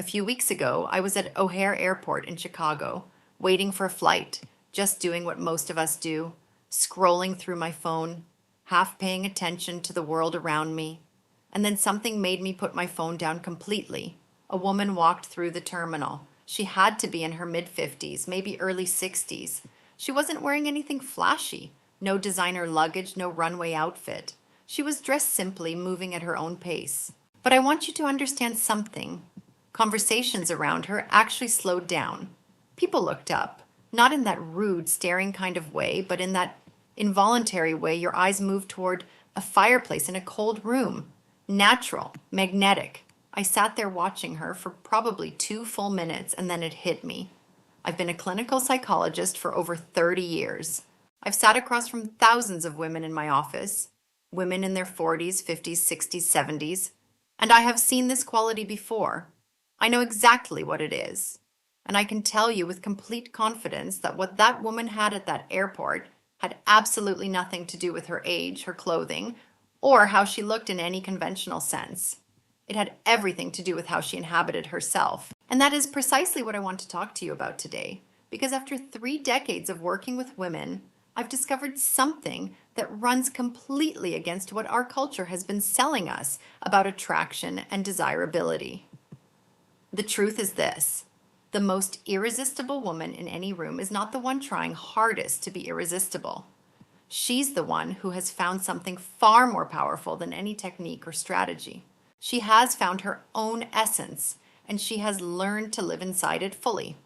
A few weeks ago, I was at O'Hare Airport in Chicago, waiting for a flight, just doing what most of us do, scrolling through my phone, half paying attention to the world around me. And then something made me put my phone down completely. A woman walked through the terminal. She had to be in her mid-50s, maybe early 60s. She wasn't wearing anything flashy, no designer luggage, no runway outfit. She was dressed simply, moving at her own pace. But I want you to understand something. Conversations around her actually slowed down. People looked up, not in that rude, staring kind of way, but in that involuntary way your eyes move toward a fireplace in a cold room. Natural, magnetic. I sat there watching her for probably 2 full minutes, and then it hit me. I've been a clinical psychologist for over 30 years. I've sat across from thousands of women in my office, women in their 40s, 50s, 60s, 70s, and I have seen this quality before. I know exactly what it is. And I can tell you with complete confidence that what that woman had at that airport had absolutely nothing to do with her age, her clothing, or how she looked in any conventional sense. It had everything to do with how she inhabited herself. And that is precisely what I want to talk to you about today. Because after 3 decades of working with women, I've discovered something that runs completely against what our culture has been selling us about attraction and desirability. The truth is this: the most irresistible woman in any room is not the one trying hardest to be irresistible. She's the one who has found something far more powerful than any technique or strategy. She has found her own essence, and she has learned to live inside it fully.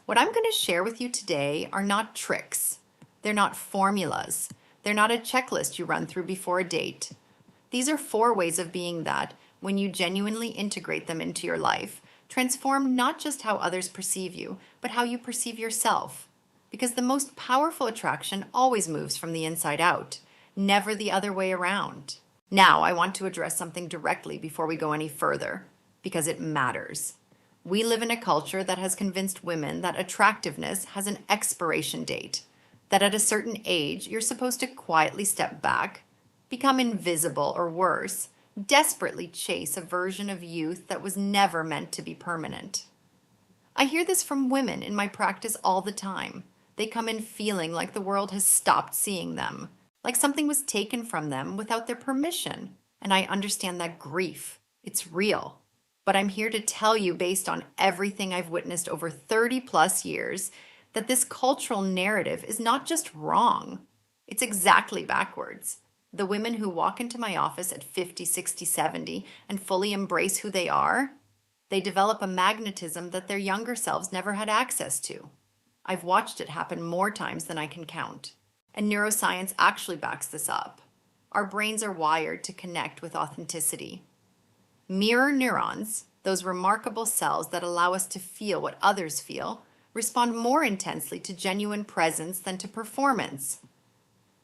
What I'm going to share with you today are not tricks. They're not formulas. They're not a checklist you run through before a date. These are 4 ways of being that, when you genuinely integrate them into your life, transform not just how others perceive you, but how you perceive yourself. Because the most powerful attraction always moves from the inside out, never the other way around. Now, I want to address something directly before we go any further, because it matters. We live in a culture that has convinced women that attractiveness has an expiration date, that at a certain age, you're supposed to quietly step back, become invisible, or worse, desperately chase a version of youth that was never meant to be permanent. I hear this from women in my practice all the time. They come in feeling like the world has stopped seeing them, like something was taken from them without their permission. And I understand that grief. It's real. But I'm here to tell you, based on everything I've witnessed over 30 plus years, that this cultural narrative is not just wrong. It's exactly backwards. The women who walk into my office at 50, 60, 70 and fully embrace who they are, they develop a magnetism that their younger selves never had access to. I've watched it happen more times than I can count. And neuroscience actually backs this up. Our brains are wired to connect with authenticity. Mirror neurons, those remarkable cells that allow us to feel what others feel, respond more intensely to genuine presence than to performance.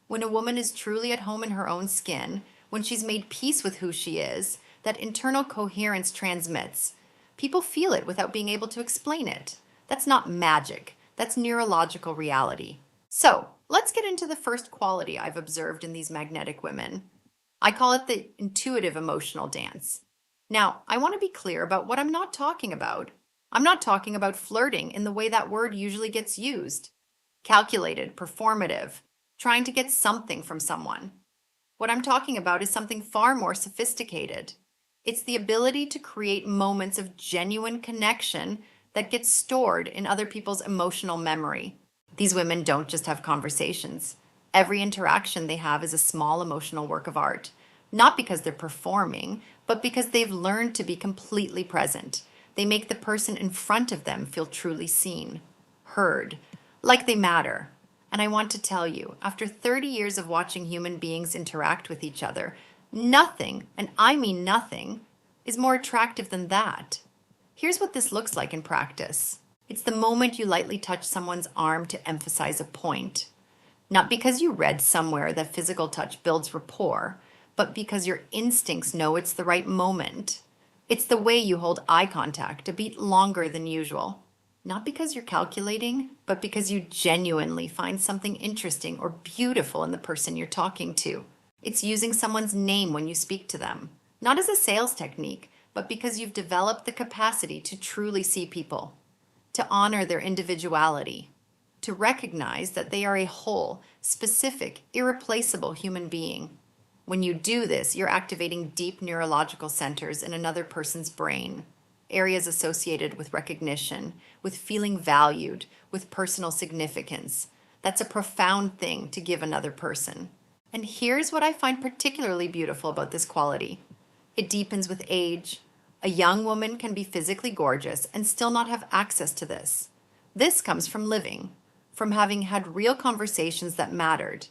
When a woman is truly at home in her own skin, when she's made peace with who she is, that internal coherence transmits. People feel it without being able to explain it. That's not magic. That's neurological reality. So, let's get into the first quality I've observed in these magnetic women. I call it the intuitive emotional dance. Now, I want to be clear about what I'm not talking about. I'm not talking about flirting in the way that word usually gets used. Calculated, performative, trying to get something from someone. What I'm talking about is something far more sophisticated. It's the ability to create moments of genuine connection that gets stored in other people's emotional memory. These women don't just have conversations. Every interaction they have is a small emotional work of art. Not because they're performing, but because they've learned to be completely present. They make the person in front of them feel truly seen, heard, like they matter. And I want to tell you, after 30 years of watching human beings interact with each other, nothing, and I mean nothing, is more attractive than that. Here's what this looks like in practice. It's the moment you lightly touch someone's arm to emphasize a point. Not because you read somewhere that physical touch builds rapport, but because your instincts know it's the right moment. It's the way you hold eye contact a beat longer than usual. Not because you're calculating, but because you genuinely find something interesting or beautiful in the person you're talking to. It's using someone's name when you speak to them, not as a sales technique, but because you've developed the capacity to truly see people, to honor their individuality, to recognize that they are a whole, specific, irreplaceable human being. When you do this, you're activating deep neurological centers in another person's brain, areas associated with recognition, with feeling valued, with personal significance. That's a profound thing to give another person. And here's what I find particularly beautiful about this quality. It deepens with age. A young woman can be physically gorgeous and still not have access to this. This comes from living, from having had real conversations that mattered,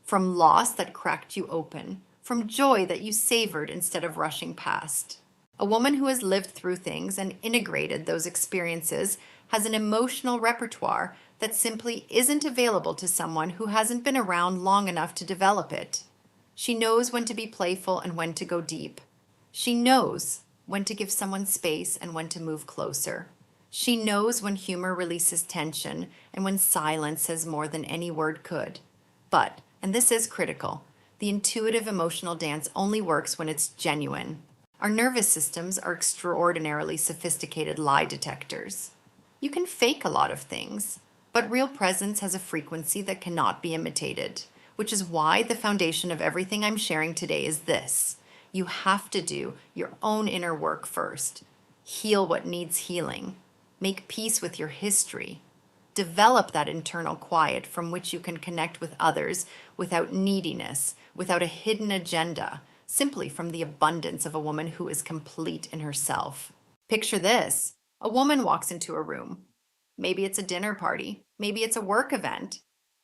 from loss that cracked you open, from joy that you savored instead of rushing past. A woman who has lived through things and integrated those experiences has an emotional repertoire that simply isn't available to someone who hasn't been around long enough to develop it. She knows when to be playful and when to go deep. She knows when to give someone space and when to move closer. She knows when humor releases tension and when silence says more than any word could. But, and this is critical, the intuitive emotional dance only works when it's genuine. Our nervous systems are extraordinarily sophisticated lie detectors. You can fake a lot of things, but real presence has a frequency that cannot be imitated, which is why the foundation of everything I'm sharing today is this. You have to do your own inner work first. Heal what needs healing. Make peace with your history. Develop that internal quiet from which you can connect with others without neediness, without a hidden agenda, simply from the abundance of a woman who is complete in herself. Picture this. A woman walks into a room. Maybe it's a dinner party. Maybe it's a work event.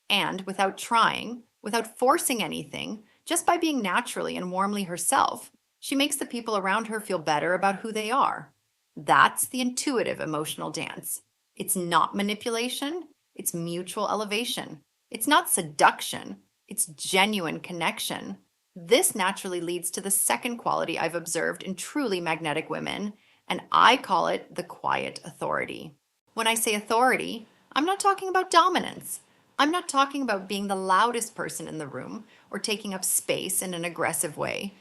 And without trying, without forcing anything, just by being naturally and warmly herself, she makes the people around her feel better about who they are. That's the intuitive emotional dance. It's not manipulation, it's mutual elevation. It's not seduction, it's genuine connection. This naturally leads to the second quality I've observed in truly magnetic women, and I call it the quiet authority. When I say authority, I'm not talking about dominance. I'm not talking about being the loudest person in the room or taking up space in an aggressive way.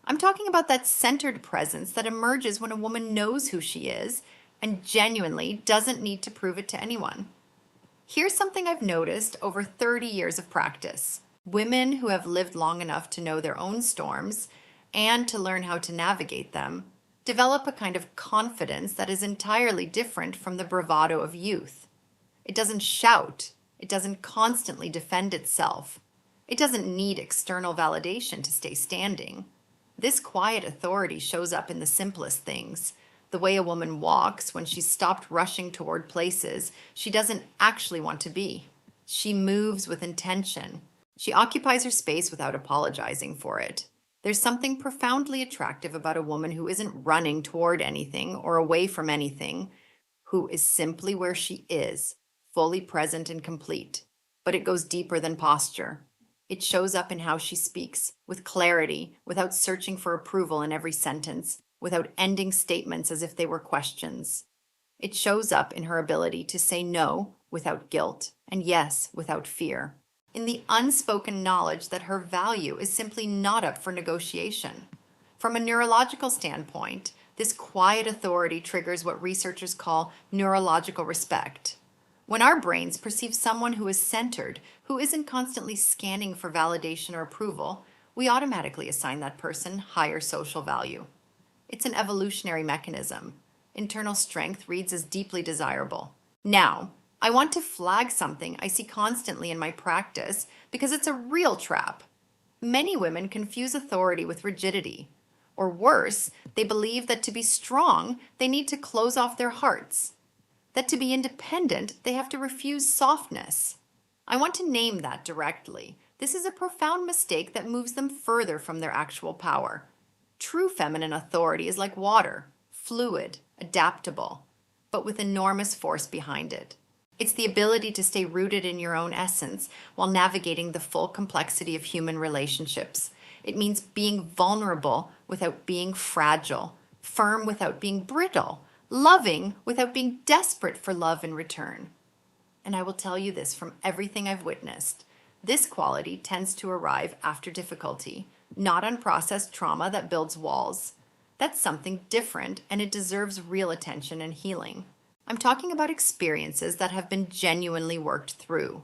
I'm talking about that centered presence that emerges when a woman knows who she is and genuinely doesn't need to prove it to anyone. Here's something I've noticed over 30 years of practice. Women who have lived long enough to know their own storms and to learn how to navigate them develop a kind of confidence that is entirely different from the bravado of youth. It doesn't shout. It doesn't constantly defend itself. It doesn't need external validation to stay standing. This quiet authority shows up in the simplest things. The way a woman walks when she's stopped rushing toward places she doesn't actually want to be. She moves with intention. She occupies her space without apologizing for it. There's something profoundly attractive about a woman who isn't running toward anything or away from anything, who is simply where she is, fully present and complete. But it goes deeper than posture. It shows up in how she speaks, with clarity, without searching for approval in every sentence, without ending statements as if they were questions. It shows up in her ability to say no without guilt and yes without fear, in the unspoken knowledge that her value is simply not up for negotiation. From a neurological standpoint, this quiet authority triggers what researchers call neurological respect. When our brains perceive someone who is centered, who isn't constantly scanning for validation or approval, we automatically assign that person higher social value. It's an evolutionary mechanism. Internal strength reads as deeply desirable. Now, I want to flag something I see constantly in my practice because it's a real trap. Many women confuse authority with rigidity. Or worse, they believe that to be strong, they need to close off their hearts. That to be independent, they have to refuse softness. I want to name that directly. This is a profound mistake that moves them further from their actual power. True feminine authority is like water, fluid, adaptable, but with enormous force behind it. It's the ability to stay rooted in your own essence while navigating the full complexity of human relationships. It means being vulnerable without being fragile, firm without being brittle, loving without being desperate for love in return. And I will tell you this from everything I've witnessed. This quality tends to arrive after difficulty, not unprocessed trauma that builds walls. That's something different, and it deserves real attention and healing. I'm talking about experiences that have been genuinely worked through.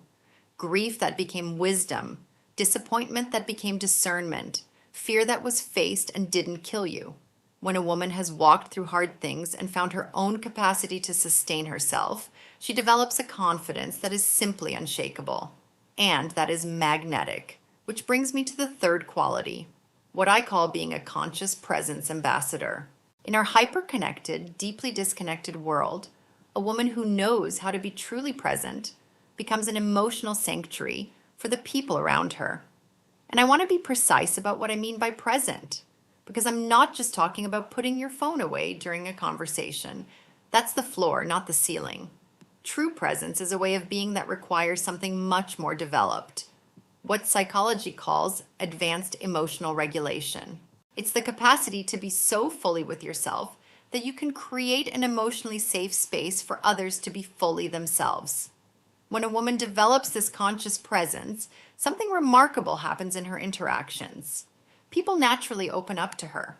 Grief that became wisdom, disappointment that became discernment, fear that was faced and didn't kill you. When a woman has walked through hard things and found her own capacity to sustain herself, she develops a confidence that is simply unshakable, and that is magnetic. Which brings me to the third quality, what I call being a conscious presence ambassador. In our hyper-connected, deeply disconnected world, a woman who knows how to be truly present becomes an emotional sanctuary for the people around her. And I want to be precise about what I mean by present, because I'm not just talking about putting your phone away during a conversation. That's the floor, not the ceiling. True presence is a way of being that requires something much more developed, what psychology calls advanced emotional regulation. It's the capacity to be so fully with yourself that you can create an emotionally safe space for others to be fully themselves. When a woman develops this conscious presence, something remarkable happens in her interactions. People naturally open up to her.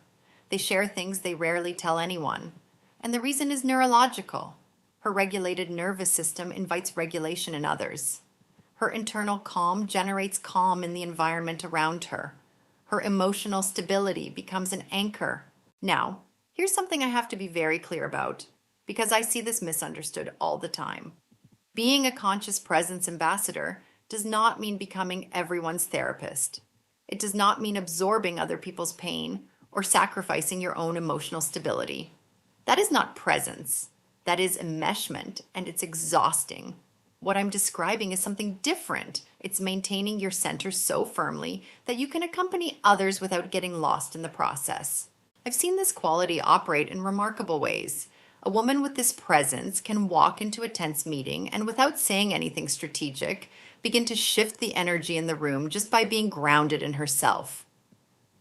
They share things they rarely tell anyone. And the reason is neurological. Her regulated nervous system invites regulation in others. Her internal calm generates calm in the environment around her. Her emotional stability becomes an anchor. Now, here's something I have to be very clear about, because I see this misunderstood all the time. Being a conscious presence ambassador does not mean becoming everyone's therapist. It does not mean absorbing other people's pain or sacrificing your own emotional stability. That is not presence. That is enmeshment, and it's exhausting. What I'm describing is something different. It's maintaining your center so firmly that you can accompany others without getting lost in the process. I've seen this quality operate in remarkable ways. A woman with this presence can walk into a tense meeting and, without saying anything strategic, begin to shift the energy in the room just by being grounded in herself.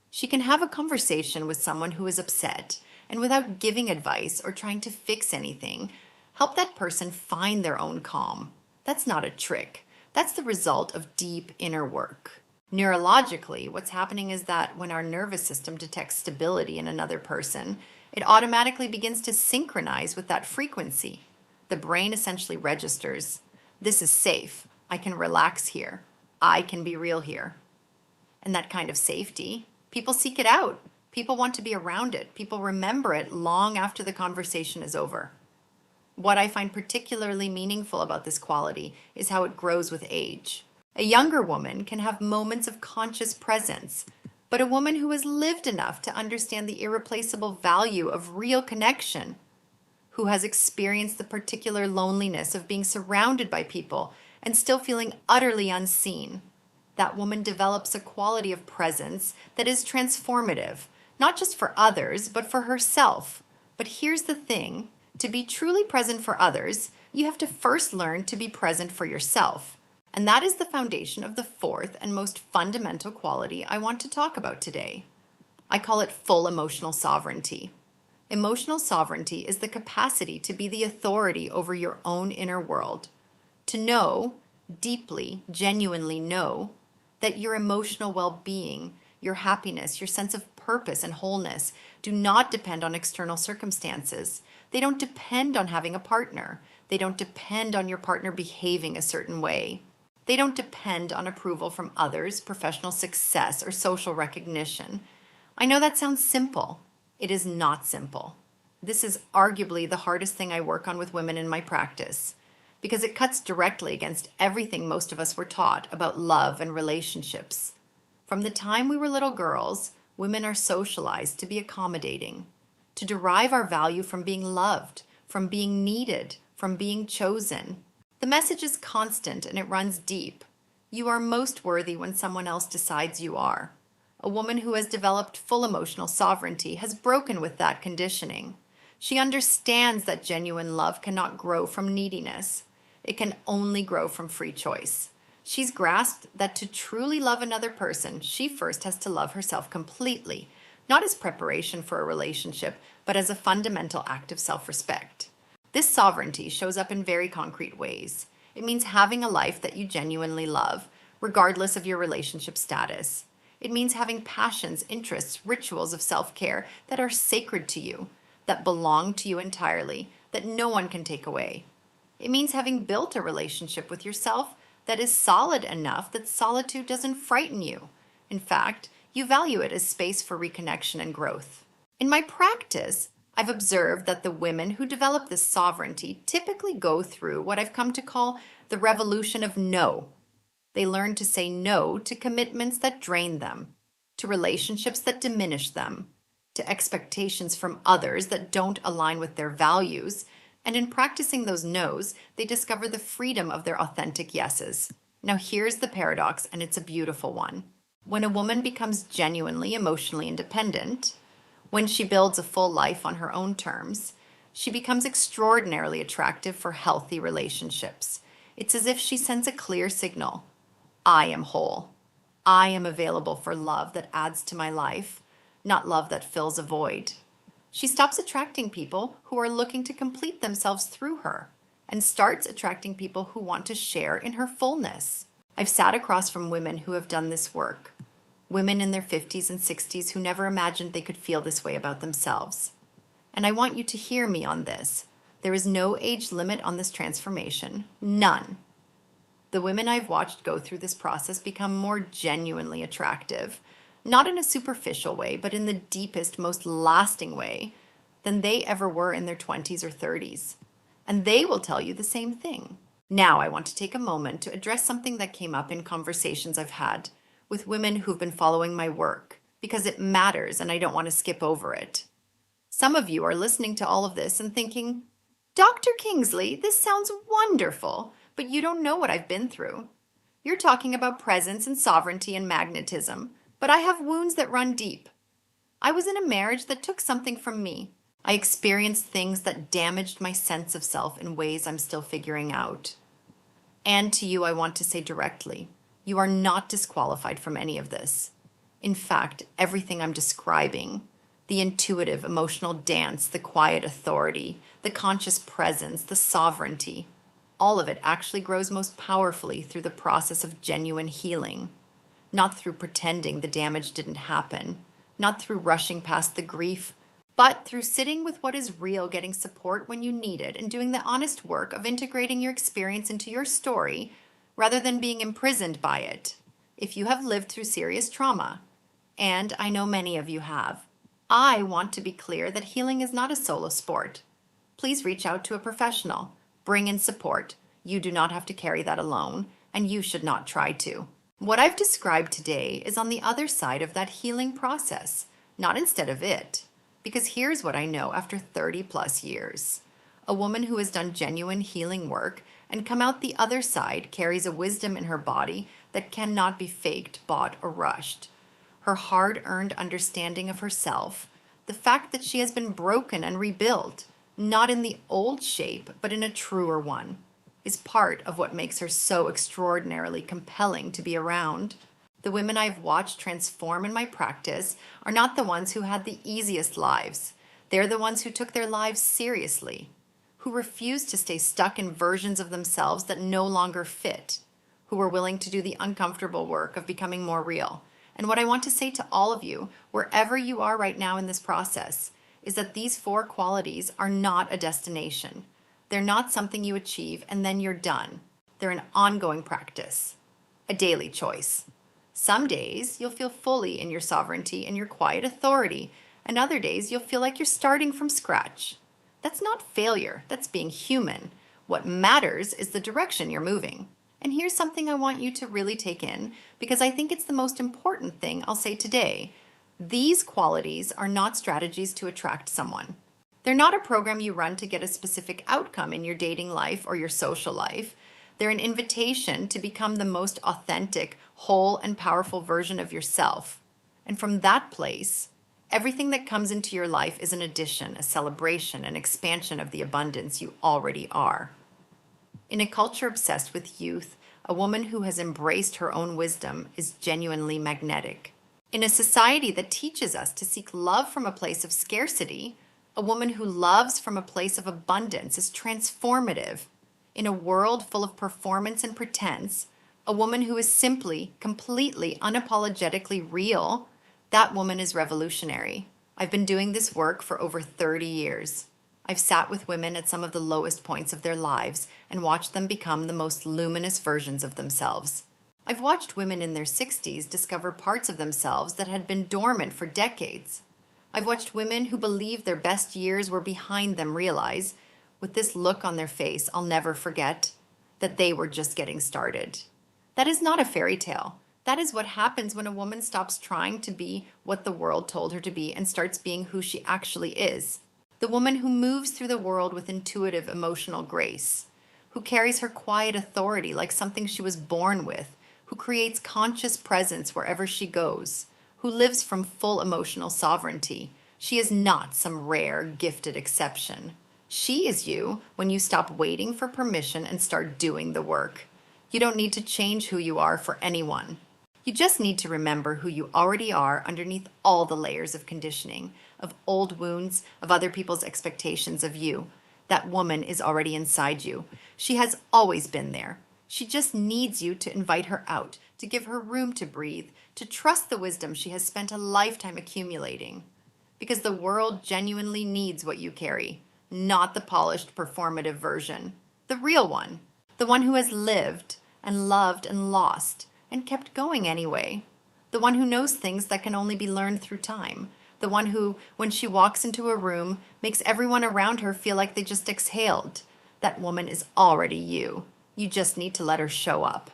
She can have a conversation with someone who is upset, and without giving advice or trying to fix anything, help that person find their own calm. That's not a trick. That's the result of deep inner work. Neurologically, what's happening is that when our nervous system detects stability in another person, it automatically begins to synchronize with that frequency. The brain essentially registers, this is safe. I can relax here. I can be real here. And that kind of safety, people seek it out. People want to be around it. People remember it long after the conversation is over. What I find particularly meaningful about this quality is how it grows with age. A younger woman can have moments of conscious presence, but a woman who has lived enough to understand the irreplaceable value of real connection, who has experienced the particular loneliness of being surrounded by people and still feeling utterly unseen, that woman develops a quality of presence that is transformative, not just for others, but for herself. But here's the thing. To be truly present for others, you have to first learn to be present for yourself. And that is the foundation of the fourth and most fundamental quality I want to talk about today. I call it full emotional sovereignty. Emotional sovereignty is the capacity to be the authority over your own inner world. To know, deeply, genuinely know, that your emotional well-being, your happiness, your sense of purpose and wholeness do not depend on external circumstances. They don't depend on having a partner. They don't depend on your partner behaving a certain way. They don't depend on approval from others, professional success, or social recognition. I know that sounds simple. It is not simple. This is arguably the hardest thing I work on with women in my practice, because it cuts directly against everything most of us were taught about love and relationships. From the time we were little girls, women are socialized to be accommodating, to derive our value from being loved, from being needed, from being chosen. The message is constant and it runs deep. You are most worthy when someone else decides you are. A woman who has developed full emotional sovereignty has broken with that conditioning. She understands that genuine love cannot grow from neediness. It can only grow from free choice. She's grasped that to truly love another person, she first has to love herself completely, not as preparation for a relationship, but as a fundamental act of self-respect. This sovereignty shows up in very concrete ways. It means having a life that you genuinely love, regardless of your relationship status. It means having passions, interests, rituals of self-care that are sacred to you, that belong to you entirely, that no one can take away. It means having built a relationship with yourself that is solid enough that solitude doesn't frighten you. In fact, you value it as space for reconnection and growth. In my practice, I've observed that the women who develop this sovereignty typically go through what I've come to call the revolution of no. They learn to say no to commitments that drain them, to relationships that diminish them, to expectations from others that don't align with their values. And in practicing those no's, they discover the freedom of their authentic yeses. Now here's the paradox, and it's a beautiful one. When a woman becomes genuinely emotionally independent, when she builds a full life on her own terms, she becomes extraordinarily attractive for healthy relationships. It's as if she sends a clear signal. I am whole. I am available for love that adds to my life, not love that fills a void. She stops attracting people who are looking to complete themselves through her and starts attracting people who want to share in her fullness. I've sat across from women who have done this work, women in their 50s and 60s who never imagined they could feel this way about themselves. And I want you to hear me on this. There is no age limit on this transformation. None. The women I've watched go through this process become more genuinely attractive, not in a superficial way, but in the deepest, most lasting way than they ever were in their 20s or 30s. And they will tell you the same thing. Now I want to take a moment to address something that came up in conversations I've had with women who've been following my work, because it matters and I don't want to skip over it. Some of you are listening to all of this and thinking, Dr. Kingsley, this sounds wonderful, but you don't know what I've been through. You're talking about presence and sovereignty and magnetism, but I have wounds that run deep. I was in a marriage that took something from me. I experienced things that damaged my sense of self in ways I'm still figuring out. And to you, I want to say directly, you are not disqualified from any of this. In fact, everything I'm describing, the intuitive, emotional dance, the quiet authority, the conscious presence, the sovereignty, all of it actually grows most powerfully through the process of genuine healing, not through pretending the damage didn't happen, not through rushing past the grief, but through sitting with what is real, getting support when you need it, and doing the honest work of integrating your experience into your story rather than being imprisoned by it. If you have lived through serious trauma, and I know many of you have, I want to be clear that healing is not a solo sport. Please reach out to a professional. Bring in support. You do not have to carry that alone, and you should not try to. What I've described today is on the other side of that healing process, not instead of it. Because here's what I know after 30 plus years. A woman who has done genuine healing work and come out the other side carries a wisdom in her body that cannot be faked, bought, or rushed. Her hard-earned understanding of herself, the fact that she has been broken and rebuilt, not in the old shape, but in a truer one, is part of what makes her so extraordinarily compelling to be around. The women I've watched transform in my practice are not the ones who had the easiest lives. They're the ones who took their lives seriously, who refused to stay stuck in versions of themselves that no longer fit, who were willing to do the uncomfortable work of becoming more real. And what I want to say to all of you, wherever you are right now in this process, is that these 4 qualities are not a destination. They're not something you achieve and then you're done. They're an ongoing practice, a daily choice. Some days you'll feel fully in your sovereignty and your quiet authority, and other days you'll feel like you're starting from scratch. That's not failure, that's being human. What matters is the direction you're moving. And here's something I want you to really take in, because I think it's the most important thing I'll say today. These qualities are not strategies to attract someone. They're not a program you run to get a specific outcome in your dating life or your social life. They're an invitation to become the most authentic, whole, and powerful version of yourself. And from that place, everything that comes into your life is an addition, a celebration, an expansion of the abundance you already are. In a culture obsessed with youth, a woman who has embraced her own wisdom is genuinely magnetic. In a society that teaches us to seek love from a place of scarcity, a woman who loves from a place of abundance is transformative. In a world full of performance and pretense, A woman who is simply, completely, unapologetically real, that woman is revolutionary. I've been doing this work for over 30 years. I've sat with women at some of the lowest points of their lives and watched them become the most luminous versions of themselves. I've watched women in their 60s discover parts of themselves that had been dormant for decades. I've watched women who believed their best years were behind them realize, with this look on their face I'll never forget, that they were just getting started. That is not a fairy tale. That is what happens when a woman stops trying to be what the world told her to be and starts being who she actually is. The woman who moves through the world with intuitive emotional grace, who carries her quiet authority like something she was born with, who creates conscious presence wherever she goes, who lives from full emotional sovereignty. She is not some rare, gifted exception. She is you when you stop waiting for permission and start doing the work. You don't need to change who you are for anyone. You just need to remember who you already are underneath all the layers of conditioning, of old wounds, of other people's expectations of you. That woman is already inside you. She has always been there. She just needs you to invite her out, to give her room to breathe, to trust the wisdom she has spent a lifetime accumulating. Because the world genuinely needs what you carry, not the polished performative version. The real one. The one who has lived and loved and lost and kept going anyway. The one who knows things that can only be learned through time. The one who, when she walks into a room, makes everyone around her feel like they just exhaled. That woman is already you. You just need to let her show up.